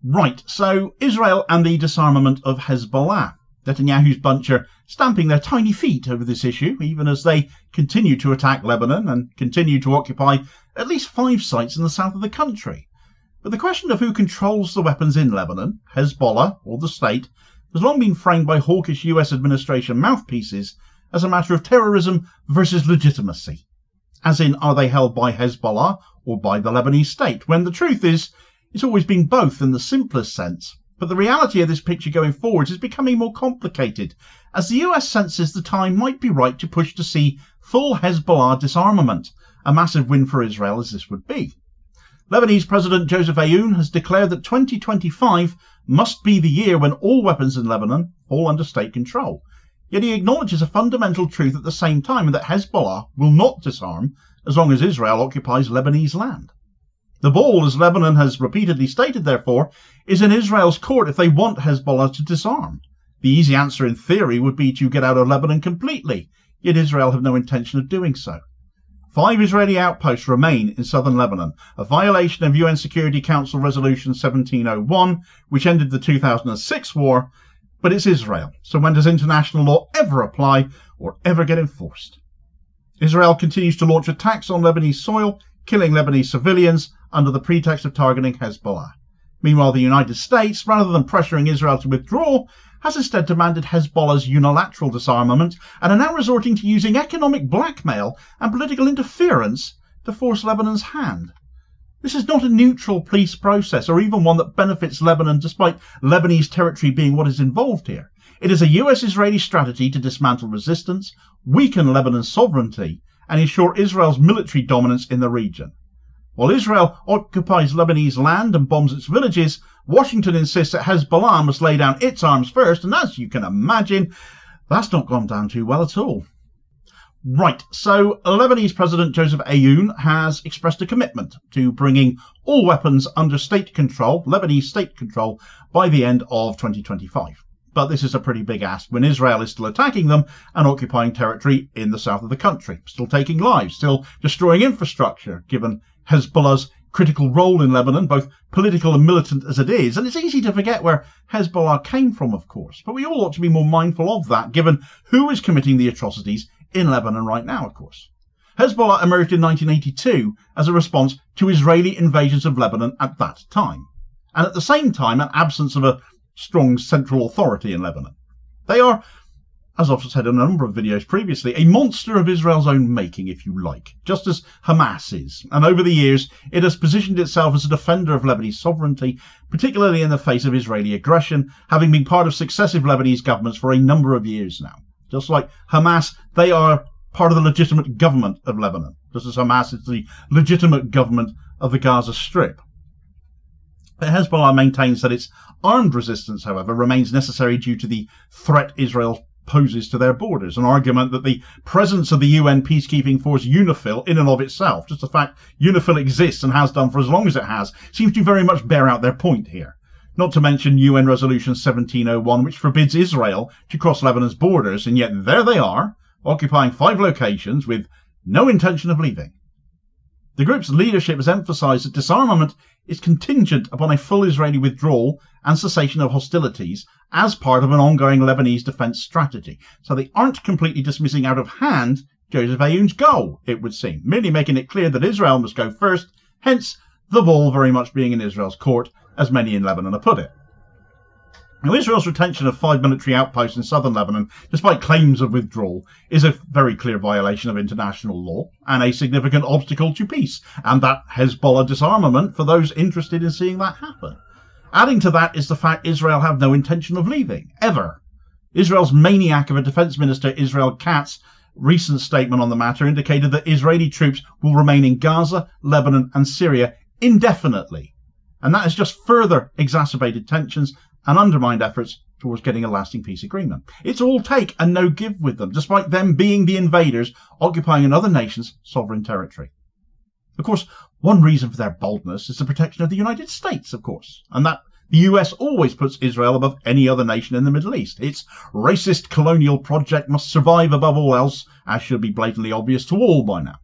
Right, so Israel and the disarmament of Hezbollah. Netanyahu's bunch are stamping their tiny feet over this issue, even as they continue to attack Lebanon and continue to occupy at least 5 sites in the south of the country. But the question of who controls the weapons in Lebanon, Hezbollah or the state, has long been framed by Hawkish US administration mouthpieces as a matter of terrorism versus legitimacy. As in, are they held by Hezbollah or by the Lebanese state? When the truth is, it's always been both in the simplest sense. But the reality of this picture going forwards is becoming more complicated, as the US senses the time might be right to push to see full Hezbollah disarmament, a massive win for Israel as this would be. Lebanese President Joseph Aoun has declared that 2025 must be the year when all weapons in Lebanon fall under state control. Yet he acknowledges a fundamental truth at the same time, and that Hezbollah will not disarm as long as Israel occupies Lebanese land. The ball, as Lebanon has repeatedly stated, therefore, is in Israel's court if they want Hezbollah to disarm. The easy answer in theory would be to get out of Lebanon completely, yet Israel have no intention of doing so. 5 Israeli outposts remain in southern Lebanon, a violation of UN Security Council Resolution 1701, which ended the 2006 war, but it's Israel, so when does international law ever apply or ever get enforced? Israel continues to launch attacks on Lebanese soil, killing Lebanese civilians under the pretext of targeting Hezbollah. Meanwhile, the United States, rather than pressuring Israel to withdraw, has instead demanded Hezbollah's unilateral disarmament and are now resorting to using economic blackmail and political interference to force Lebanon's hand. This is not a neutral peace process, or even one that benefits Lebanon despite Lebanese territory being what is involved here. It is a US-Israeli strategy to dismantle resistance, weaken Lebanon's sovereignty, and ensure Israel's military dominance in the region. While Israel occupies Lebanese land and bombs its villages, Washington insists that Hezbollah must lay down its arms first, and as you can imagine, that's not gone down too well at all. Right, so Lebanese President Joseph Aoun has expressed a commitment to bringing all weapons under state control, Lebanese state control, by the end of 2025. But this is a pretty big ask when Israel is still attacking them and occupying territory in the south of the country, still taking lives, still destroying infrastructure, given Hezbollah's critical role in Lebanon, both political and militant as it is. And it's easy to forget where Hezbollah came from, of course, but we all ought to be more mindful of that, given who is committing the atrocities in Lebanon right now, of course. Hezbollah emerged in 1982 as a response to Israeli invasions of Lebanon at that time, and at the same time an absence of a strong central authority in Lebanon. They are, as I've said in a number of videos previously, a monster of Israel's own making, if you like, just as Hamas is. And over the years, it has positioned itself as a defender of Lebanese sovereignty, particularly in the face of Israeli aggression, having been part of successive Lebanese governments for a number of years now. Just like Hamas, they are part of the legitimate government of Lebanon, just as Hamas is the legitimate government of the Gaza Strip. Hezbollah maintains that its armed resistance, however, remains necessary due to the threat Israel poses to their borders, an argument that the presence of the UN peacekeeping force UNIFIL in and of itself, just the fact UNIFIL exists and has done for as long as it has, seems to very much bear out their point here. Not to mention UN Resolution 1701, which forbids Israel to cross Lebanon's borders, and yet there they are, occupying 5 locations with no intention of leaving. The group's leadership has emphasised that disarmament is contingent upon a full Israeli withdrawal and cessation of hostilities as part of an ongoing Lebanese defence strategy. So they aren't completely dismissing out of hand Joseph Aoun's goal, it would seem, merely making it clear that Israel must go first, hence the ball very much being in Israel's court, as many in Lebanon have put it. Now, Israel's retention of 5 military outposts in southern Lebanon, despite claims of withdrawal, is a very clear violation of international law and a significant obstacle to peace, and that Hezbollah disarmament for those interested in seeing that happen. Adding to that is the fact Israel have no intention of leaving, ever. Israel's maniac of a defense minister, Israel Katz's recent statement on the matter indicated that Israeli troops will remain in Gaza, Lebanon and Syria indefinitely, and that has just further exacerbated tensions and undermined efforts towards getting a lasting peace agreement. It's all take and no give with them, despite them being the invaders occupying another nation's sovereign territory. Of course, one reason for their boldness is the protection of the United States, of course, and that the US always puts Israel above any other nation in the Middle East. Its racist colonial project must survive above all else, as should be blatantly obvious to all by now.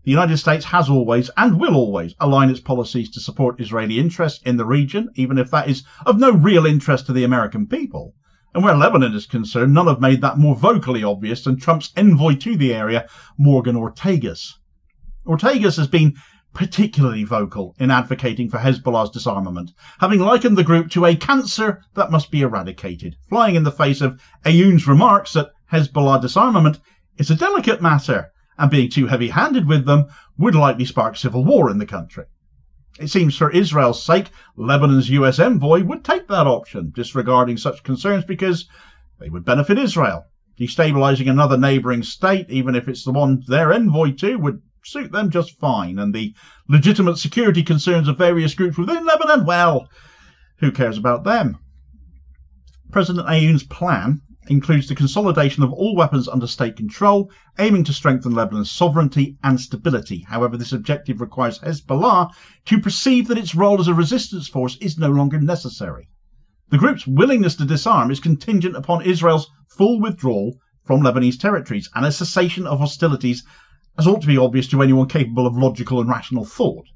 The United States has always and will always align its policies to support Israeli interests in the region, even if that is of no real interest to the American people. And where Lebanon is concerned, none have made that more vocally obvious than Trump's envoy to the area, Morgan Ortagus. Ortagus has been particularly vocal in advocating for Hezbollah's disarmament, having likened the group to a cancer that must be eradicated, flying in the face of Aoun's remarks that Hezbollah disarmament is a delicate matter, and being too heavy-handed with them would likely spark civil war in the country. It seems for Israel's sake, Lebanon's US envoy would take that option, disregarding such concerns because they would benefit Israel. Destabilizing another neighboring state, even if it's the one their envoy to, would suit them just fine. And the legitimate security concerns of various groups within Lebanon, well, who cares about them? President Aoun's plan includes the consolidation of all weapons under state control, aiming to strengthen Lebanon's sovereignty and stability. However, this objective requires Hezbollah to perceive that its role as a resistance force is no longer necessary. The group's willingness to disarm is contingent upon Israel's full withdrawal from Lebanese territories and a cessation of hostilities, as ought to be obvious to anyone capable of logical and rational thought.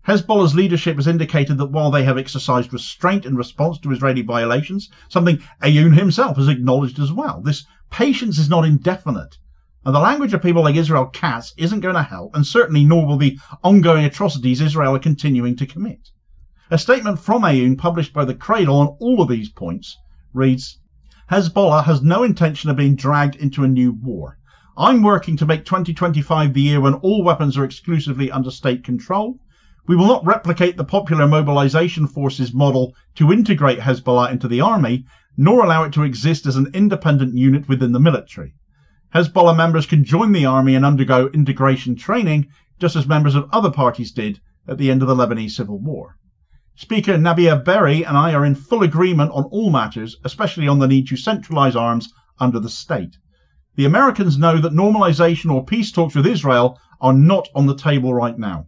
Hezbollah's leadership has indicated that while they have exercised restraint in response to Israeli violations, something Aoun himself has acknowledged as well, this patience is not indefinite. And the language of people like Israel Katz isn't going to help, and certainly nor will the ongoing atrocities Israel are continuing to commit. A statement from Aoun published by the Cradle on all of these points reads, Hezbollah has no intention of being dragged into a new war. I'm working to make 2025 the year when all weapons are exclusively under state control. We will not replicate the popular mobilization forces model to integrate Hezbollah into the army, nor allow it to exist as an independent unit within the military. Hezbollah members can join the army and undergo integration training, just as members of other parties did at the end of the Lebanese Civil War. Speaker Nabia Berri and I are in full agreement on all matters, especially on the need to centralize arms under the state. The Americans know that normalization or peace talks with Israel are not on the table right now.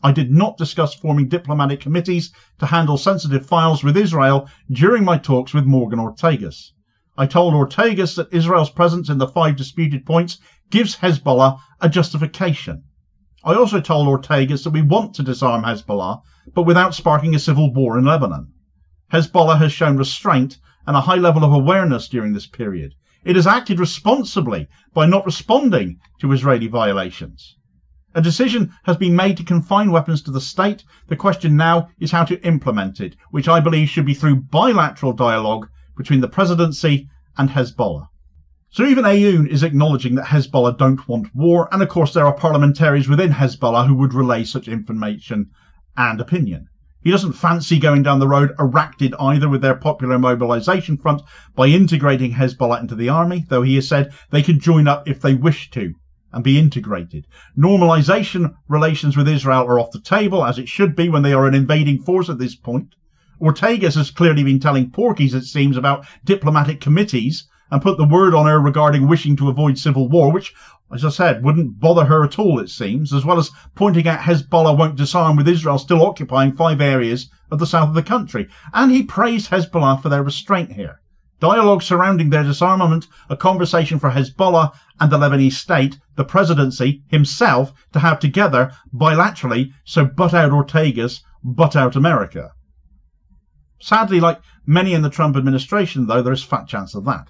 I did not discuss forming diplomatic committees to handle sensitive files with Israel during my talks with Morgan Ortagus. I told Ortagus that Israel's presence in the 5 disputed points gives Hezbollah a justification. I also told Ortagus that we want to disarm Hezbollah, but without sparking a civil war in Lebanon. Hezbollah has shown restraint and a high level of awareness during this period. It has acted responsibly by not responding to Israeli violations. A decision has been made to confine weapons to the state. The question now is how to implement it, which I believe should be through bilateral dialogue between the presidency and Hezbollah. So even Aoun is acknowledging that Hezbollah don't want war, and of course there are parliamentarians within Hezbollah who would relay such information and opinion. He doesn't fancy going down the road Iraq either with their popular mobilization front by integrating Hezbollah into the army, though he has said they could join up if they wish to and be integrated. Normalization relations with Israel are off the table, as it should be when they are an invading force at this point. Ortagus has clearly been telling porkies, it seems, about diplomatic committees and put the word on her regarding wishing to avoid civil war, which, as I said, wouldn't bother her at all, it seems, as well as pointing out Hezbollah won't disarm with Israel still occupying 5 areas of the south of the country. And he praised Hezbollah for their restraint here. Dialogue surrounding their disarmament, a conversation for Hezbollah and the Lebanese state, the presidency himself, to have together bilaterally, so butt out Ortagus, butt out America. Sadly, like many in the Trump administration, though, there is fat chance of that.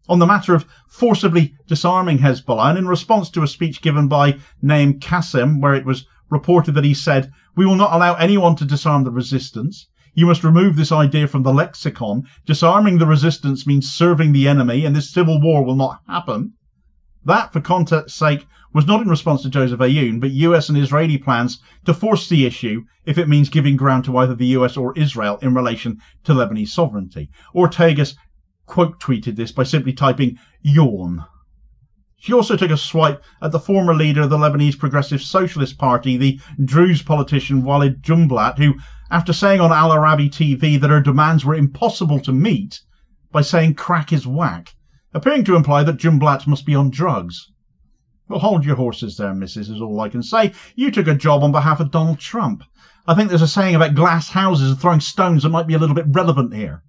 On the matter of forcibly disarming Hezbollah, and in response to a speech given by Naim Qassem, where it was reported that he said, "We will not allow anyone to disarm the resistance. You must remove this idea from the lexicon. Disarming the resistance means serving the enemy, and this civil war will not happen." That, for context's sake, was not in response to Joseph Aoun, but US and Israeli plans to force the issue if it means giving ground to either the US or Israel in relation to Lebanese sovereignty. Ortagus quote-tweeted this by simply typing yawn. She also took a swipe at the former leader of the Lebanese Progressive Socialist Party, the Druze politician Walid Jumblat, who, after saying on Al Arabi TV that her demands were impossible to meet, by saying crack is whack, appearing to imply that Jumblat must be on drugs. Well, hold your horses there, missus, is all I can say. You took a job on behalf of Donald Trump. I think there's a saying about glass houses and throwing stones that might be a little bit relevant here.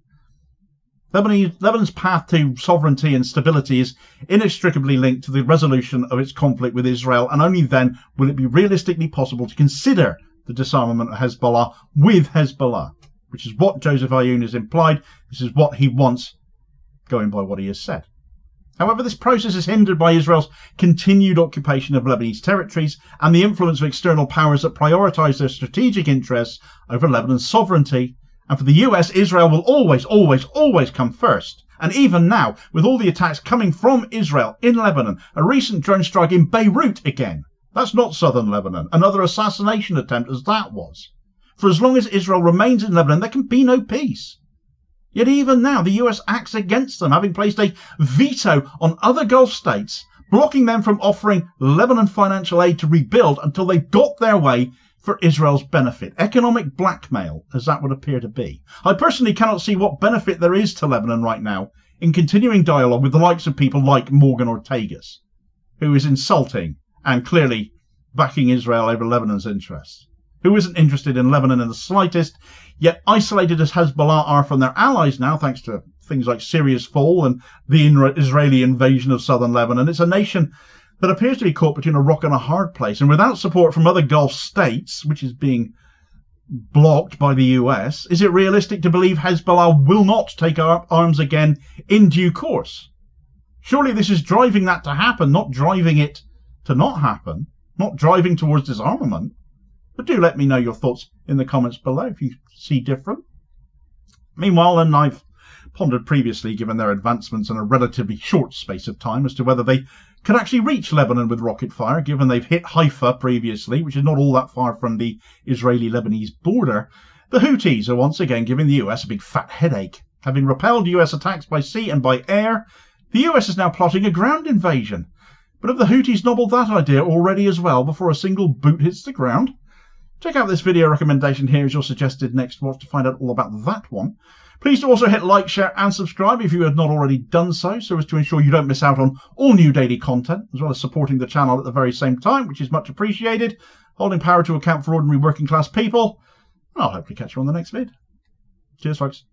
Lebanon's path to sovereignty and stability is inextricably linked to the resolution of its conflict with Israel, and only then will it be realistically possible to consider the disarmament of Hezbollah with Hezbollah, which is what Joseph Aoun has implied. This is what he wants, going by what he has said. However, this process is hindered by Israel's continued occupation of Lebanese territories and the influence of external powers that prioritise their strategic interests over Lebanon's sovereignty. And for the US, Israel will always come first. And even now, with all the attacks coming from Israel in Lebanon, a recent drone strike in Beirut again. That's not southern Lebanon. Another assassination attempt as that was. For as long as Israel remains in Lebanon, there can be no peace. Yet even now, the US acts against them, having placed a veto on other Gulf states, blocking them from offering Lebanon financial aid to rebuild until they've got their way for Israel's benefit. Economic blackmail, as that would appear to be. I personally cannot see what benefit there is to Lebanon right now in continuing dialogue with the likes of people like Morgan Ortagus, who is insulting and clearly backing Israel over Lebanon's interests, who isn't interested in Lebanon in the slightest, yet isolated as Hezbollah are from their allies now, thanks to things like Syria's fall and the Israeli invasion of southern Lebanon. It's a nation that appears to be caught between a rock and a hard place, and without support from other Gulf states, which is being blocked by the US, is it realistic to believe Hezbollah will not take arms again in due course? Surely this is driving that to happen, not driving it to not happen, not driving towards disarmament. But do let me know your thoughts in the comments below if you see different. Meanwhile, and I've pondered previously, given their advancements in a relatively short space of time, as to whether they could actually reach Lebanon with rocket fire, given they've hit Haifa previously, which is not all that far from the Israeli-Lebanese border. The Houthis are once again giving the US a big fat headache. Having repelled US attacks by sea and by air, the US is now plotting a ground invasion. But have the Houthis nobbled that idea already as well before a single boot hits the ground? Check out this video recommendation here as your suggested next watch to find out all about that one. Please do also hit like, share and subscribe if you have not already done so as to ensure you don't miss out on all new daily content, as well as supporting the channel at the very same time, which is much appreciated, holding power to account for ordinary working class people. And I'll hopefully catch you on the next vid. Cheers, folks.